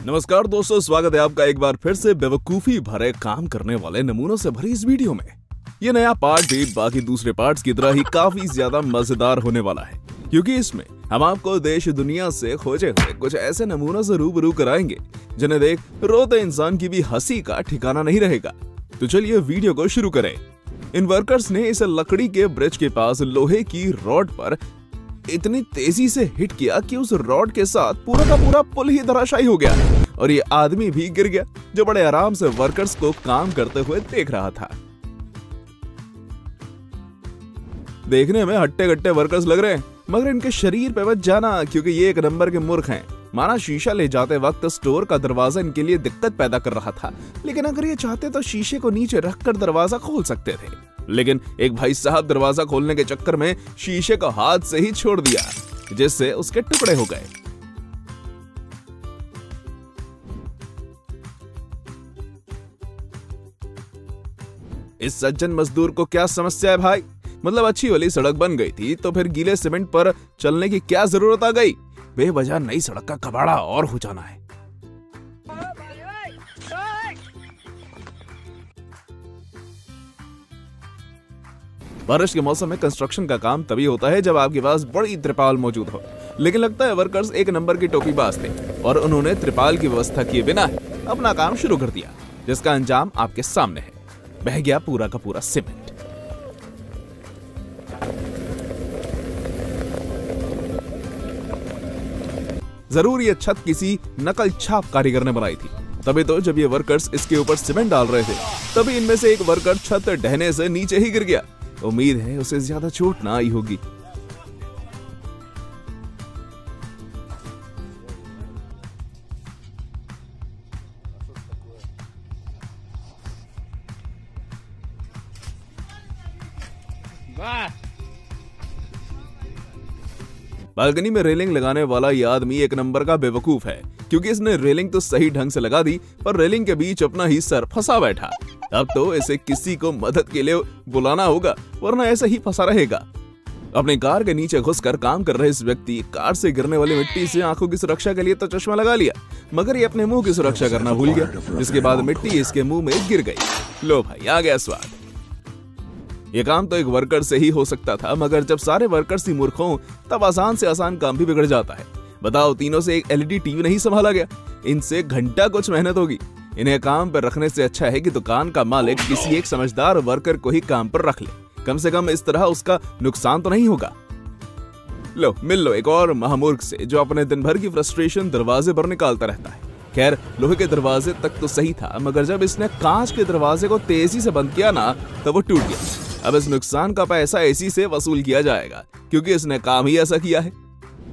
नमस्कार दोस्तों, स्वागत है आपका एक बार फिर से बेवकूफी भरे काम करने वाले नमूनों से भरी इस वीडियो में। ये नया पार्ट भी बाकी दूसरे पार्ट्स की तरह ही काफी ज्यादा मजेदार होने वाला है, क्योंकि इसमें हम आपको देश दुनिया से खोजे हुए कुछ ऐसे नमूनों से रूबरू कराएंगे जिन्हें देख रोते इंसान की भी हंसी का ठिकाना नहीं रहेगा। तो चलिए वीडियो को शुरू करें। इन वर्कर्स ने इस लकड़ी के ब्रिज के पास लोहे की रॉड पर इतनी तेजी से हिट किया कि उस रॉड के साथ पूरा का पूरा पुल ही धराशायी हो गया और ये आदमी भी गिर गया, जो बड़े आराम से वर्कर्स को काम करते हुए देख रहा था। देखने में हट्टे कट्टे वर्कर्स लग रहे हैं, मगर इनके शरीर पे मत जाना, क्योंकि ये एक नंबर के मूर्ख हैं। माना शीशा ले जाते वक्त स्टोर का दरवाजा इनके लिए दिक्कत पैदा कर रहा था, लेकिन अगर ये चाहते तो शीशे को नीचे रखकर दरवाजा खोल सकते थे। लेकिन एक भाई साहब दरवाजा खोलने के चक्कर में शीशे को हाथ से ही छोड़ दिया, जिससे उसके टुकड़े हो गए। इस सज्जन मजदूर को क्या समस्या है भाई? मतलब अच्छी वाली सड़क बन गई थी तो फिर गीले सीमेंट पर चलने की क्या जरूरत आ गई? बेवजह नई सड़क का कबाड़ा और हो जाना है। बारिश के मौसम में कंस्ट्रक्शन का काम तभी होता है जब आपके पास बड़ी त्रिपाल मौजूद हो, लेकिन लगता है वर्कर्स एक नंबर की टोपीबाज थे और उन्होंने त्रिपाल की व्यवस्था किए बिना अपना काम शुरू कर दिया, जिसका अंजाम आपके सामने है। बह गया पूरा का पूरा सीमेंट। जरूर ये छत किसी नकल छाप कारीगर ने बनाई थी, तभी तो जब ये वर्कर्स इसके ऊपर सीमेंट डाल रहे थे तभी इनमें से एक वर्कर छत ढहने से नीचे ही गिर गया। उम्मीद है उसे ज्यादा चोट ना आई होगी। बालकनी में रेलिंग लगाने वाला ये आदमी एक नंबर का बेवकूफ है, क्योंकि इसने रेलिंग तो सही ढंग से लगा दी पर रेलिंग के बीच अपना ही सर फंसा बैठा। अब तो इसे किसी को मदद के लिए बुलाना होगा, वरना ऐसे ही फंसा रहेगा। अपनी कार के नीचे घुसकर काम कर रहे इस व्यक्ति कार से गिरने वाली मिट्टी से आंखों की सुरक्षा के लिए तो चश्मा लगा लिया, मगर ये अपने मुंह की सुरक्षा करना भूल गया, जिसके बाद मिट्टी इसके मुंह में गिर गई। लो भाई, आ गया स्वाद। ये काम तो एक वर्कर से ही हो सकता था, मगर जब सारे वर्कर्स ही मूर्ख हों तब आसान से आसान काम भी बिगड़ जाता है। बताओ, तीनों से एक एलईडी टीवी नहीं संभाला गया, इनसे घंटा कुछ मेहनत होगी। इन्हें काम पर रखने से अच्छा है कि दुकान का मालिक किसी एक समझदार वर्कर को ही काम पर रख ले, कम से कम इस तरह उसका नुकसान तो नहीं होगा। लो मिल लो एक और महामूर्ख से, जो अपने दिन भर की फ्रस्ट्रेशन दरवाजे पर निकालता रहता है। खैर, लोहे के दरवाजे तक तो सही था, मगर जब इसने कांच के दरवाजे को तेजी से बंद किया ना, तब वो टूट गया। अब इस नुकसान का पैसा इसी से वसूल किया जाएगा, क्योंकि इसने काम ही ऐसा किया है।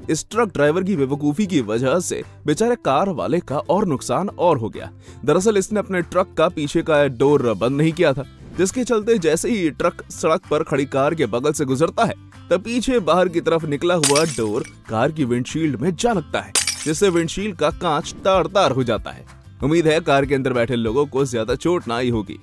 इस ट्रक ड्राइवर की बेवकूफी की वजह से बेचारे कार वाले का और नुकसान और हो गया। दरअसल इसने अपने ट्रक का पीछे का डोर बंद नहीं किया था, जिसके चलते जैसे ही ट्रक सड़क पर खड़ी कार के बगल से गुजरता है तब पीछे बाहर की तरफ निकला हुआ डोर कार की विंडशील्ड में जा लगता है, जिससे विंडशील्ड का कांच तार तार हो जाता है। उम्मीद है कार के अंदर बैठे लोगों को ज्यादा चोट ना आई होगी।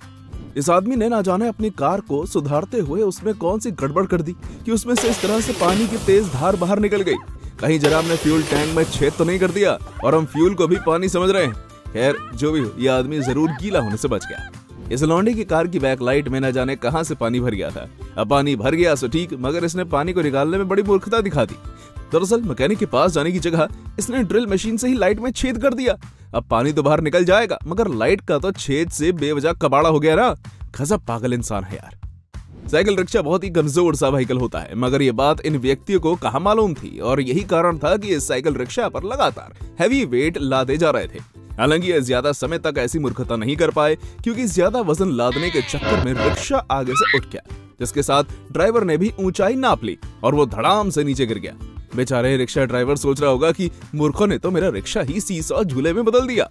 इस आदमी ने ना जाने अपनी कार को सुधारते हुए उसमें कौन सी गड़बड़ कर दी कि उसमें से इस तरह से पानी की तेज धार बाहर निकल गई। कहीं जनाब ने फ्यूल टैंक में छेद तो नहीं कर दिया और हम फ्यूल को भी पानी समझ रहे हैं। खैर, जो भी हो, ये आदमी जरूर गीला होने से बच गया। इस लौंडे की कार की बैक लाइट में न जाने कहां से पानी भर गया था। अब पानी भर गया सो ठीक, मगर इसने पानी को निकालने में बड़ी मूर्खता दिखा दी। दरअसल मैकेनिक के पास जाने की जगह इसने ड्रिल मशीन से ही लाइट में छेद कर दिया। अब पानी तो बाहर निकल जाएगा, मगर लाइट का तो छेद से बेवजह कबाड़ा हो गया ना। गजब पागल इंसान है यार। साइकिल रिक्शा बहुत ही कमजोर सा व्हीकल होता है, मगर ये बात इन व्यक्तियों को कहां मालूम थी, और यही कारण था कि इस साइकिल रिक्शा पर लगातार हैवी वेट लादे जा रहे थे। हालांकि ये ज्यादा समय तक ऐसी मूर्खता नहीं कर पाए, क्योंकि ज्यादा वजन लादने के चक्कर में रिक्शा आगे से उठ गया, जिसके साथ ड्राइवर ने भी ऊंचाई नाप ली और वो धड़ाम से नीचे गिर गया। बेचारे रिक्शा ड्राइवर सोच रहा होगा कि मूर्खों ने तो मेरा रिक्शा ही सीसॉ झूले में बदल दिया।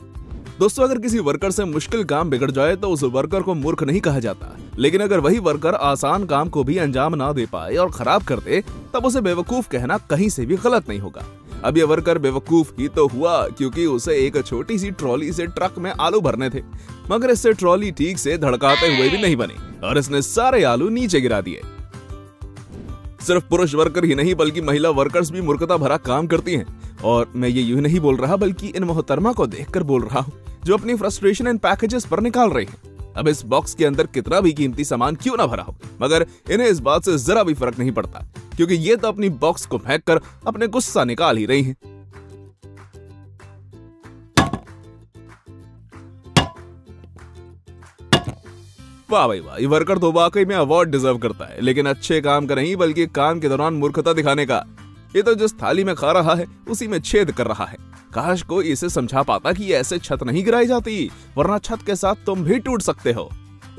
दोस्तों, अगर किसी वर्कर से मुश्किल काम बिगड़ जाए तो उस वर्कर को मूर्ख नहीं कहा जाता, लेकिन अगर वही वर्कर आसान काम को भी अंजाम ना दे पाए और खराब कर दे, तब उसे बेवकूफ कहना कहीं से भी गलत नहीं होगा। अब ये वर्कर बेवकूफ ही तो हुआ, क्योंकि उसे एक छोटी सी ट्रॉली से ट्रक में आलू भरने थे, मगर इससे ट्रॉली ठीक से धड़काते हुए भी नहीं बनी और इसने सारे आलू नीचे गिरा दिए। सिर्फ पुरुष वर्कर ही नहीं बल्कि महिला वर्कर्स भी मूर्खता भरा काम करती हैं। और मैं ये यूं नहीं बोल रहा बल्कि इन मोहतरमा को देखकर बोल रहा हूँ जो अपनी फ्रस्ट्रेशन इन पैकेजेस पर निकाल रही हैं। अब इस बॉक्स के अंदर कितना भी कीमती सामान क्यों ना भरा हो, मगर इन्हें इस बात से जरा भी फर्क नहीं पड़ता, क्योंकि ये तो अपनी बॉक्स को फेंक कर अपने गुस्सा निकाल ही रही हैं। वाह भाई वाह, ये वर्कर तो वाकई में अवार्ड डिजर्व करता है, लेकिन अच्छे काम का नहीं बल्कि काम के दौरान मूर्खता दिखाने का। ये तो जिस थाली में खा रहा है उसी में छेद कर रहा है। काश कोई इसे समझा पाता कि ऐसे छत नहीं गिराई जाती, वरना छत के साथ तुम भी टूट सकते हो।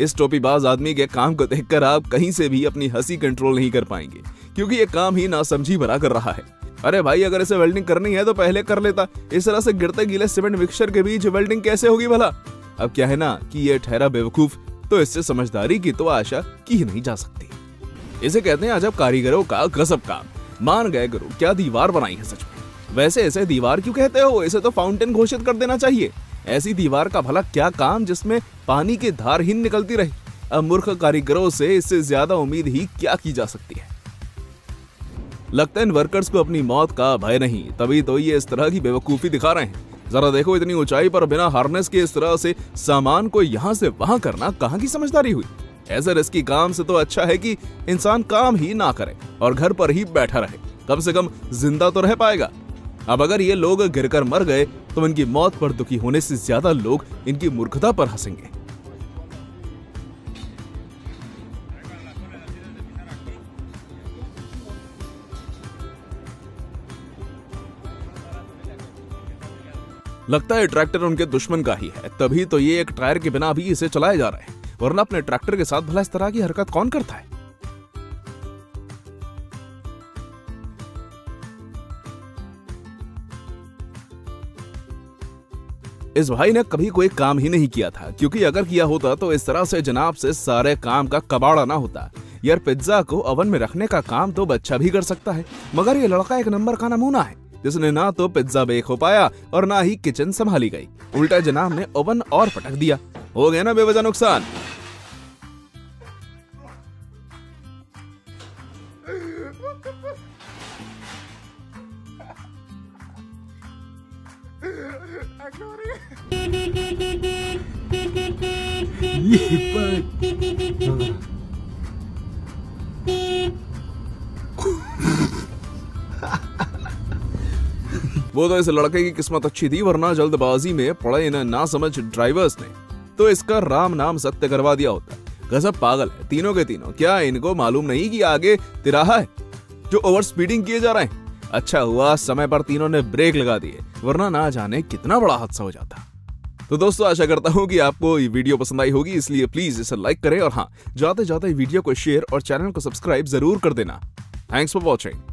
इस टोपीबाज आदमी के काम को देखकर आप कहीं से भी अपनी हंसी कंट्रोल नहीं कर पाएंगे, क्योंकि ये काम ही नासमझी भरा कर रहा है। अरे भाई, अगर इसे वेल्डिंग करनी है तो पहले कर लेता। इस तरह से गिरते गीले सीमेंट मिक्सचर के बीच वेल्डिंग कैसे होगी भला? अब क्या है ना कि ये ठहरा बेवकूफ, तो इससे समझदारी की तो आशा की ही नहीं जा सकती। इसे कहते हैं अजब कारीगरों का गजब काम। मान गए गुरु, क्या दीवार बनाई है सच में। वैसे इसे दीवार क्यों कहते हो? इसे तो फाउंटेन घोषित कर देना चाहिए। ऐसी दीवार का भला क्या काम जिसमें पानी की धार ही निकलती रहे। अब मूर्ख कारीगरों से इससे ज्यादा उम्मीद ही क्या की जा सकती है। लगता है इन वर्कर्स को अपनी मौत का भय नहीं, तभी तो ये इस तरह की बेवकूफी दिखा रहे हैं। जरा देखो, इतनी ऊंचाई पर बिना हार्नेस के इस तरह से सामान को यहाँ से वहां करना कहाँ की समझदारी हुई। ऐसे रिस्की काम से तो अच्छा है कि इंसान काम ही ना करे और घर पर ही बैठा रहे, कम से कम जिंदा तो रह पाएगा। अब अगर ये लोग गिरकर मर गए तो इनकी मौत पर दुखी होने से ज्यादा लोग इनकी मूर्खता पर हंसेंगे। लगता है ट्रैक्टर उनके दुश्मन का ही है, तभी तो ये एक टायर के बिना भी इसे चलाए जा रहे हैं, वरना अपने ट्रैक्टर के साथ भला इस तरह की हरकत कौन करता है। इस भाई ने कभी कोई काम ही नहीं किया था, क्योंकि अगर किया होता तो इस तरह से जनाब से सारे काम का कबाड़ा ना होता। यार, पिज्जा को ओवन में रखने का काम तो बच्चा भी कर सकता है, मगर ये लड़का एक नंबर का नमूना है, जिसने ना तो पिज्जा बेक हो पाया और ना ही किचन संभाली गई। उल्टा जनाब ने ओवन और पटक दिया। हो गया ना बेवजह नुकसान। वो तो इस लड़के की किस्मत अच्छी थी, वरना जल्दबाजी में पड़े इन नासमझ ड्राइवर्स ने तो इसका राम नाम सत्य करवा दिया होता। गजब पागल है तीनों के तीनों। क्या इनको मालूम नहीं कि आगे तिराहा है जो ओवर स्पीडिंग किए जा रहे हैं? अच्छा हुआ समय पर तीनों ने ब्रेक लगा दिए, वरना ना जाने कितना बड़ा हादसा हो जाता। तो दोस्तों, आशा करता हूँ कि आपको ये वीडियो पसंद आई होगी, इसलिए प्लीज इसे लाइक करें और हाँ, जाते जाते वीडियो को शेयर और चैनल को सब्सक्राइब जरूर कर देना। Thanks for watching.